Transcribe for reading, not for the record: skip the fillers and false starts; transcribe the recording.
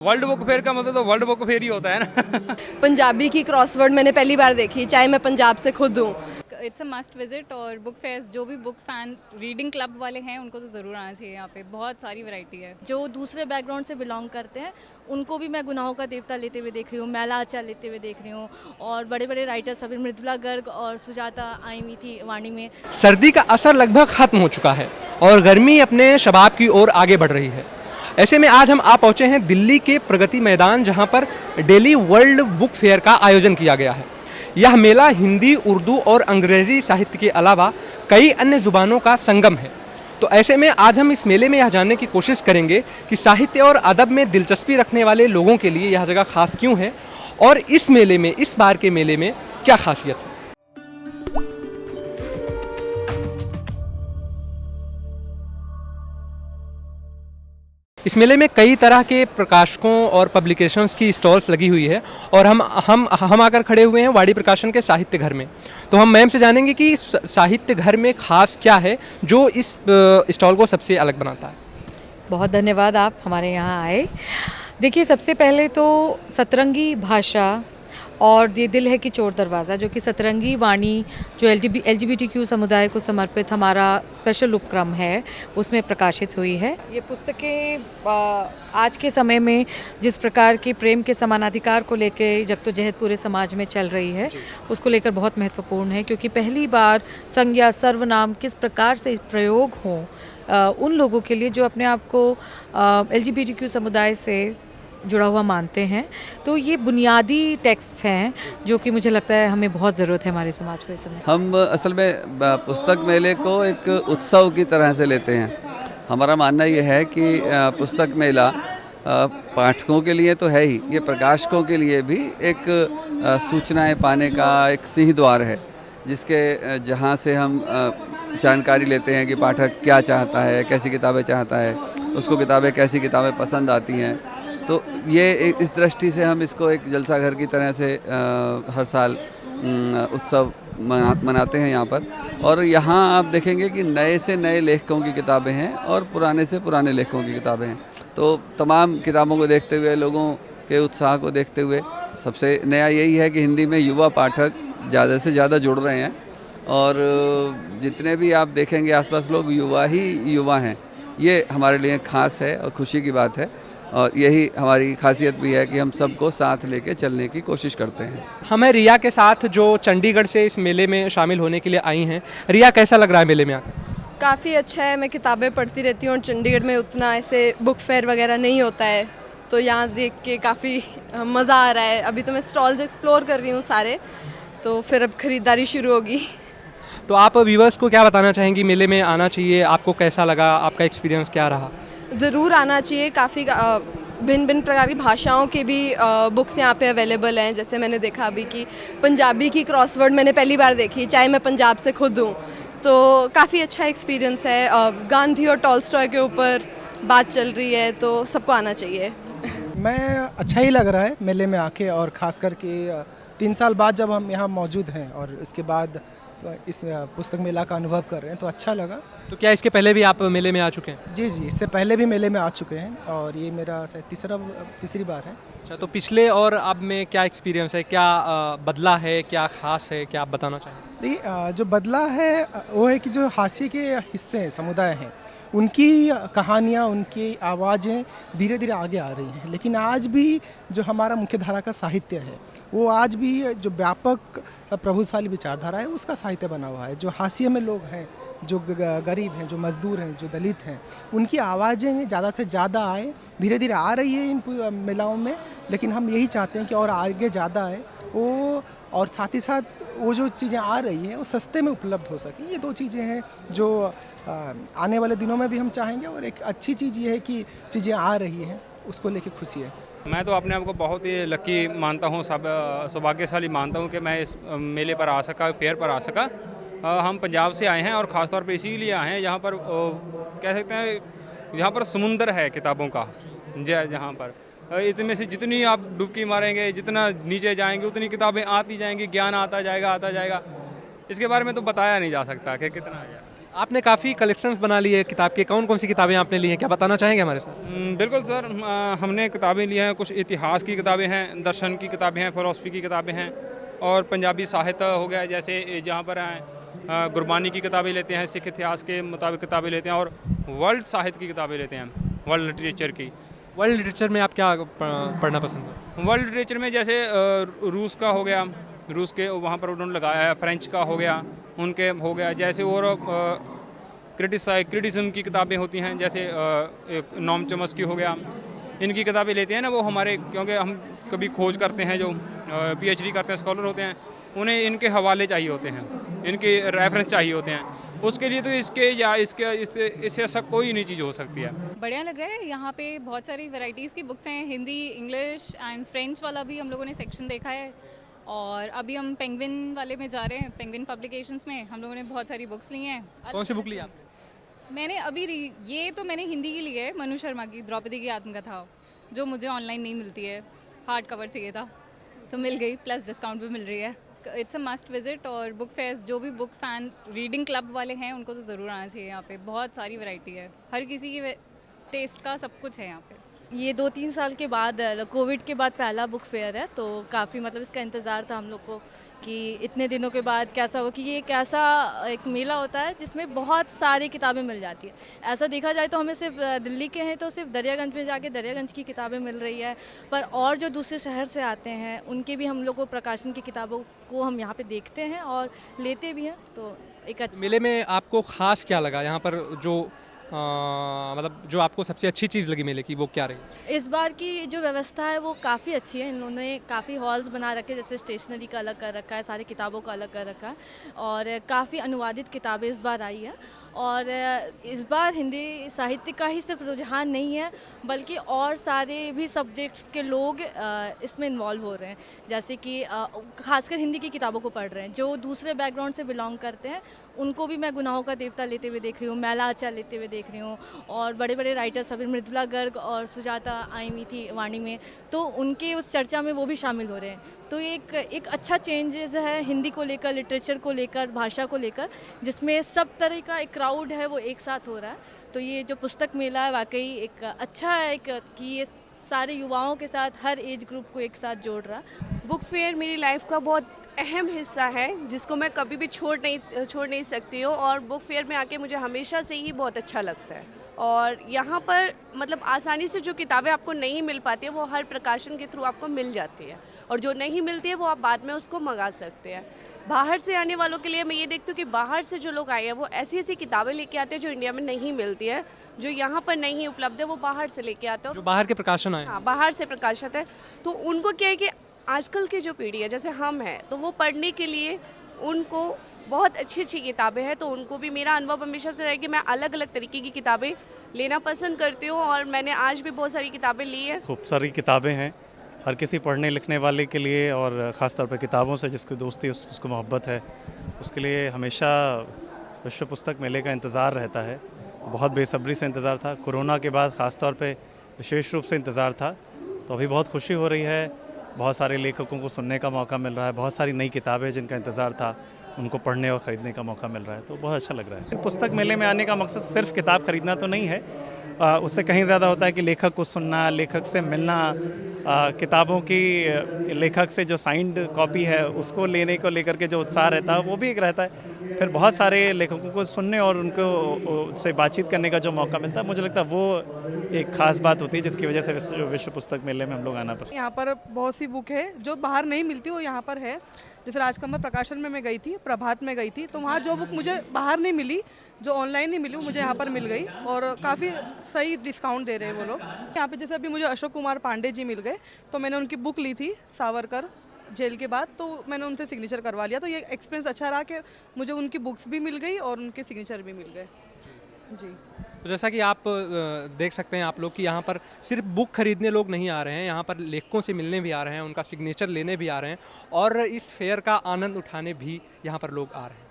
World book fair का मतलब तो वर्ल्ड बुक फेयर ही होता है ना। पंजाबी की क्रॉसवर्ड मैंने पहली बार देखी, चाहे मैं पंजाब से खुद हूँ। It's a must visit. और बुक फेयर्स जो भी बुक फैन रीडिंग क्लब वाले हैं उनको तो ज़रूर आना चाहिए। यहाँ पे बहुत सारी वैरायटी है। जो दूसरे बैकग्राउंड से बिलोंग करते हैं उनको भी मैं गुनाहों का देवता लेते हुए देख रही हूँ, मैला आचार लेते हुए देख रही हूँ। और बड़े बड़े राइटर्स अभी मृदुला गर्ग और सुजाता आई हुई थी वाणी में। सर्दी का असर लगभग खत्म हो चुका है और गर्मी अपने शबाब की ओर आगे बढ़ रही है। ऐसे में आज हम आ पहुंचे हैं दिल्ली के प्रगति मैदान, जहां पर दिल्ली वर्ल्ड बुक फेयर का आयोजन किया गया है। यह मेला हिंदी, उर्दू और अंग्रेजी साहित्य के अलावा कई अन्य जुबानों का संगम है। तो ऐसे में आज हम इस मेले में यह जानने की कोशिश करेंगे कि साहित्य और अदब में दिलचस्पी रखने वाले लोगों के लिए यह जगह खास क्यों है और इस मेले में, इस बार के मेले में क्या खासियत है। इस मेले में कई तरह के प्रकाशकों और पब्लिकेशंस की स्टॉल्स लगी हुई है और हम आकर खड़े हुए हैं वाड़ी प्रकाशन के साहित्य घर में। तो हम मैम से जानेंगे कि साहित्य घर में खास क्या है जो इस स्टॉल को सबसे अलग बनाता है। बहुत धन्यवाद आप हमारे यहाँ आए। देखिए, सबसे पहले तो सतरंगी भाषा और ये दिल है कि चोर दरवाज़ा, जो कि सतरंगी वाणी जो LGBTQ समुदाय को समर्पित हमारा स्पेशल उपक्रम है, उसमें प्रकाशित हुई है। ये पुस्तकें आज के समय में जिस प्रकार के प्रेम के समानाधिकार को लेकर जद्दोजहद पूरे समाज में चल रही है, उसको लेकर बहुत महत्वपूर्ण है, क्योंकि पहली बार संज्ञा सर्वनाम किस प्रकार से प्रयोग हों उन लोगों के लिए जो अपने आप को LGBTQ समुदाय से जुड़ा हुआ मानते हैं। तो ये बुनियादी टेक्स्ट हैं जो कि मुझे लगता है हमें बहुत ज़रूरत है हमारे समाज को इस समय। हम असल में पुस्तक मेले को एक उत्सव की तरह से लेते हैं। हमारा मानना ये है कि पुस्तक मेला पाठकों के लिए तो है ही, ये प्रकाशकों के लिए भी एक सूचनाएं पाने का एक सिंह द्वार है, जिसके जहाँ से हम जानकारी लेते हैं कि पाठक क्या चाहता है, कैसी किताबें चाहता है, उसको कैसी किताबें पसंद आती हैं। तो ये इस दृष्टि से हम इसको एक जलसा घर की तरह से हर साल उत्सव मनाते हैं यहाँ पर। और यहाँ आप देखेंगे कि नए से नए लेखकों की किताबें हैं और पुराने से पुराने लेखकों की किताबें हैं। तो तमाम किताबों को देखते हुए, लोगों के उत्साह को देखते हुए, सबसे नया यही है कि हिंदी में युवा पाठक ज़्यादा से ज़्यादा जुड़ रहे हैं और जितने भी आप देखेंगे आसपास लोग युवा ही युवा हैं। ये हमारे लिए खास है और खुशी की बात है, और यही हमारी खासियत भी है कि हम सबको साथ लेके चलने की कोशिश करते हैं। हमें रिया के साथ जो चंडीगढ़ से इस मेले में शामिल होने के लिए आई हैं। रिया, कैसा लग रहा है मेले में आकर? काफ़ी अच्छा है। मैं किताबें पढ़ती रहती हूँ और चंडीगढ़ में उतना ऐसे बुक फेयर वगैरह नहीं होता है, तो यहाँ देख के काफ़ी मज़ा आ रहा है। अभी तो मैं स्टॉल्स एक्सप्लोर कर रही हूँ सारे, तो फिर अब ख़रीदारी शुरू होगी। तो आप व्यूवर्स को क्या बताना चाहेंगी, मेले में आना चाहिए, आपको कैसा लगा, आपका एक्सपीरियंस क्या रहा? ज़रूर आना चाहिए। काफ़ी भिन्न भिन्न प्रकार की भाषाओं की भी बुक्स यहाँ पे अवेलेबल हैं। जैसे मैंने देखा अभी कि पंजाबी की क्रॉसवर्ड मैंने पहली बार देखी, चाहे मैं पंजाब से खुद हूँ, तो काफ़ी अच्छा एक्सपीरियंस है। गांधी और टॉलस्टॉय के ऊपर बात चल रही है, तो सबको आना चाहिए। मैं अच्छा ही लग रहा है मेले में आके, और ख़ास करके 3 साल बाद जब हम यहाँ मौजूद हैं और इसके बाद इस पुस्तक मेला का अनुभव कर रहे हैं, तो अच्छा लगा। तो क्या इसके पहले भी आप मेले में आ चुके हैं? जी, इससे पहले भी मेले में आ चुके हैं और ये मेरा शायद तीसरी बार है। अच्छा, तो पिछले और अब में क्या एक्सपीरियंस है, क्या बदला है, क्या खास है, क्या आप बताना चाहेंगे? देखिए, जो बदला है वो है कि जो हाशिए के हिस्से हैं, समुदाय हैं, उनकी कहानियाँ, उनकी आवाज़ें धीरे धीरे आगे आ रही हैं। लेकिन आज भी जो हमारा मुख्य धारा का साहित्य है, वो आज भी जो व्यापक प्रभुशाली विचारधारा है, उसका साहित्य बना हुआ है। जो हाशिए में लोग हैं, जो गरीब हैं, जो मजदूर हैं, जो दलित हैं, उनकी आवाज़ें ज़्यादा से ज़्यादा आए, धीरे धीरे आ रही है इन मेलाओं में। लेकिन हम यही चाहते हैं कि और आगे ज़्यादा आए वो, और साथ ही साथ वो जो चीज़ें आ रही हैं वो सस्ते में उपलब्ध हो सकें। ये 2 चीज़ें हैं जो आने वाले दिनों में भी हम चाहेंगे। और एक अच्छी चीज़ ये है कि चीज़ें आ रही हैं, उसको लेके खुशी है। मैं तो अपने आप को बहुत ही लकी मानता हूँ, सौभाग्यशाली मानता हूँ कि मैं इस मेले पर आ सका, फेयर पर आ सका। हम पंजाब से आए हैं और ख़ास तौर पे इसीलिए आए हैं यहाँ पर कह सकते हैं, यहाँ पर समुंदर है किताबों का। जहाँ पर इसमें से जितनी आप डुबकी मारेंगे, जितना नीचे जाएंगे, उतनी किताबें आती जाएंगी, ज्ञान आता जाएगा। इसके बारे में तो बताया नहीं जा सकता कि कितना है। आपने काफ़ी कलेक्शंस बना लिए किताब के, कौन कौन सी किताबें आपने ली हैं, क्या बताना चाहेंगे हमारे साथ? बिल्कुल सर, हमने किताबें ली हैं, कुछ इतिहास की किताबें हैं, दर्शन की किताबें हैं, फ़िलॉसफी की किताबें हैं और पंजाबी साहित्य हो गया, जैसे जहाँ पर गुरबानी की किताबें लेते हैं, सिख इतिहास के मुताबिक किताबें लेते हैं और वर्ल्ड साहित्य की किताबें लेते हैं, वर्ल्ड लिटरेचर की। वर्ल्ड लिटरेचर में आप क्या पढ़ना पसंद है? वर्ल्ड लिटरेचर में जैसे रूस का हो गया, रूस के वहाँ पर उन्होंने लगाया है, फ्रेंच का हो गया, उनके हो गया, जैसे और क्रिटिसिज्म की किताबें होती हैं, जैसे एक नॉम चॉम्स्की हो गया, इनकी किताबें लेते हैं ना वो हमारे, क्योंकि हम कभी खोज करते हैं, जो पीएचडी करते हैं, स्कॉलर होते हैं, उन्हें इनके हवाले चाहिए होते हैं, इनके रेफरेंस चाहिए होते हैं, उसके लिए तो इसके या इससे ऐसा कोई नहीं चीज़ हो सकती है। बढ़िया लग रहा है, यहाँ पे बहुत सारी वैरायटीज़ की बुक्स हैं, हिंदी, इंग्लिश एंड फ्रेंच वाला भी हम लोगों ने सेक्शन देखा है और अभी हम पेंगुइन वाले में जा रहे हैं, पेंगुइन पब्लिकेशंस में हम लोगों ने बहुत सारी बुक्स ली हैं। कौन सी बुक ली आपने? मैंने अभी ये तो मैंने हिंदी की ली है, मनु शर्मा की द्रौपदी की आत्मकथा, जो मुझे ऑनलाइन नहीं मिलती है, हार्ड कवर चाहिए था तो मिल गई, प्लस डिस्काउंट भी मिल रही है। इट्स अ मस्ट विजिट और बुक फेयर्स जो भी बुक फैन रीडिंग क्लब वाले हैं उनको तो ज़रूर आना चाहिए। यहाँ पे बहुत सारी वैरायटी है, हर किसी की टेस्ट का सब कुछ है यहाँ पे। ये 2-3 साल के बाद कोविड के बाद पहला बुक फेयर है, तो काफ़ी मतलब इसका इंतज़ार था हम लोग को कि इतने दिनों के बाद कैसा होगा, कि ये एक ऐसा एक मेला होता है जिसमें बहुत सारी किताबें मिल जाती है। ऐसा देखा जाए तो हमें सिर्फ दिल्ली के हैं तो सिर्फ दरियागंज में जाके दरियागंज की किताबें मिल रही है, पर और जो दूसरे शहर से आते हैं उनके भी हम लोग को प्रकाशन की किताबों को हम यहाँ पे देखते हैं और लेते भी हैं, तो एक अच्छा। मेले में आपको खास क्या लगा यहाँ पर, जो मतलब जो आपको सबसे अच्छी चीज़ लगी मेले की, वो क्या रही? इस बार की जो व्यवस्था है वो काफ़ी अच्छी है, इन्होंने काफ़ी हॉल्स बना रखे, जैसे स्टेशनरी का अलग कर रखा है, सारी किताबों का अलग कर रखा है और काफ़ी अनुवादित किताबें इस बार आई है। और इस बार हिंदी साहित्य का ही सिर्फ रुझान नहीं है, बल्कि और सारे भी सब्जेक्ट्स के लोग इसमें इन्वॉल्व हो रहे हैं, जैसे कि खासकर हिंदी की किताबों को पढ़ रहे हैं। जो दूसरे बैकग्राउंड से बिलोंग करते हैं उनको भी मैं गुनाहों का देवता लेते हुए देख रही हूँ, मैला आचार लेते हुए देख रही हूँ और बड़े बड़े राइटर्स अभी मृदुला गर्ग और सुजाता आई हुई थी वाणी में, तो उनके उस चर्चा में वो भी शामिल हो रहे हैं। तो एक अच्छा चेंजेस है हिंदी को लेकर, लिटरेचर को लेकर, भाषा को लेकर, जिसमें सब तरह का एक क्राउड है वो एक साथ हो रहा है। तो ये जो पुस्तक मेला है वाकई एक अच्छा है, एक कि ये सारे युवाओं के साथ हर एज ग्रुप को एक साथ जोड़ रहा है। बुक फेयर मेरी लाइफ का बहुत अहम हिस्सा है जिसको मैं कभी भी छोड़ नहीं सकती हूँ और बुक फेयर में आके मुझे हमेशा से ही बहुत अच्छा लगता है। और यहाँ पर मतलब आसानी से जो किताबें आपको नहीं मिल पाती है वो हर प्रकाशन के थ्रू आपको मिल जाती है और जो नहीं मिलती है वो आप बाद में उसको मंगा सकते हैं। बाहर से आने वालों के लिए मैं ये देखती हूँ कि बाहर से जो लोग आए हैं वो ऐसी ऐसी किताबें लेके आते हैं जो इंडिया में नहीं मिलती है, जो यहाँ पर नहीं उपलब्ध है, वो बाहर से लेके आते हैं। जो बाहर के प्रकाशन आए, हाँ, बाहर से प्रकाशित है, तो उनको क्या है कि आजकल की जो पीढ़ी है जैसे हम हैं, तो वो पढ़ने के लिए उनको बहुत अच्छी अच्छी किताबें हैं, तो उनको भी मेरा अनुभव हमेशा से रहा है कि मैं अलग अलग तरीके की किताबें लेना पसंद करती हूँ और मैंने आज भी बहुत सारी किताबें ली हैं। खूब सारी किताबें हैं हर किसी पढ़ने लिखने वाले के लिए और ख़ास तौर पर किताबों से जिसकी दोस्ती उसको मोहब्बत है उसके लिए हमेशा विश्व पुस्तक मेले का इंतज़ार रहता है। बहुत बेसब्री से इंतज़ार था, कोरोना के बाद ख़ास तौर पे विशेष रूप से इंतज़ार था, तो अभी बहुत खुशी हो रही है। बहुत सारे लेखकों को सुनने का मौका मिल रहा है, बहुत सारी नई किताबें जिनका इंतज़ार था उनको पढ़ने और ख़रीदने का मौका मिल रहा है, तो बहुत अच्छा लग रहा है। पुस्तक मेले में आने का मकसद सिर्फ किताब खरीदना तो नहीं है, उससे कहीं ज़्यादा होता है कि लेखक को सुनना, लेखक से मिलना, किताबों की लेखक से जो साइंड कॉपी है उसको लेने को लेकर के जो उत्साह रहता है वो भी एक रहता है। फिर बहुत सारे लेखकों को सुनने और उनको से बातचीत करने का जो मौका मिलता है, मुझे लगता है वो एक ख़ास बात होती है जिसकी वजह से विश्व पुस्तक मेले में हम लोग आना पसंद। यहाँ पर बहुत सी बुक है जो बाहर नहीं मिलती, वो यहाँ पर है। जैसे राजकमल प्रकाशन में मैं गई थी, प्रभात में गई थी, तो वहाँ जो बुक मुझे बाहर नहीं मिली, जो ऑनलाइन नहीं मिली, वो मुझे यहाँ पर मिल गई और काफ़ी सही डिस्काउंट दे रहे हैं वो लोग। यहाँ पे जैसे अभी मुझे अशोक कुमार पांडे जी मिल गए, तो मैंने उनकी बुक ली थी सावरकर जेल के बाद, तो मैंने उनसे सिग्नेचर करवा लिया। तो ये एक्सपीरियंस अच्छा रहा कि मुझे उनकी बुक्स भी मिल गई और उनके सिग्नेचर भी मिल गए जी। तो जैसा कि आप देख सकते हैं आप लोग कि यहाँ पर सिर्फ बुक खरीदने लोग नहीं आ रहे हैं, यहाँ पर लेखकों से मिलने भी आ रहे हैं, उनका सिग्नेचर लेने भी आ रहे हैं और इस फेयर का आनंद उठाने भी यहाँ पर लोग आ रहे हैं।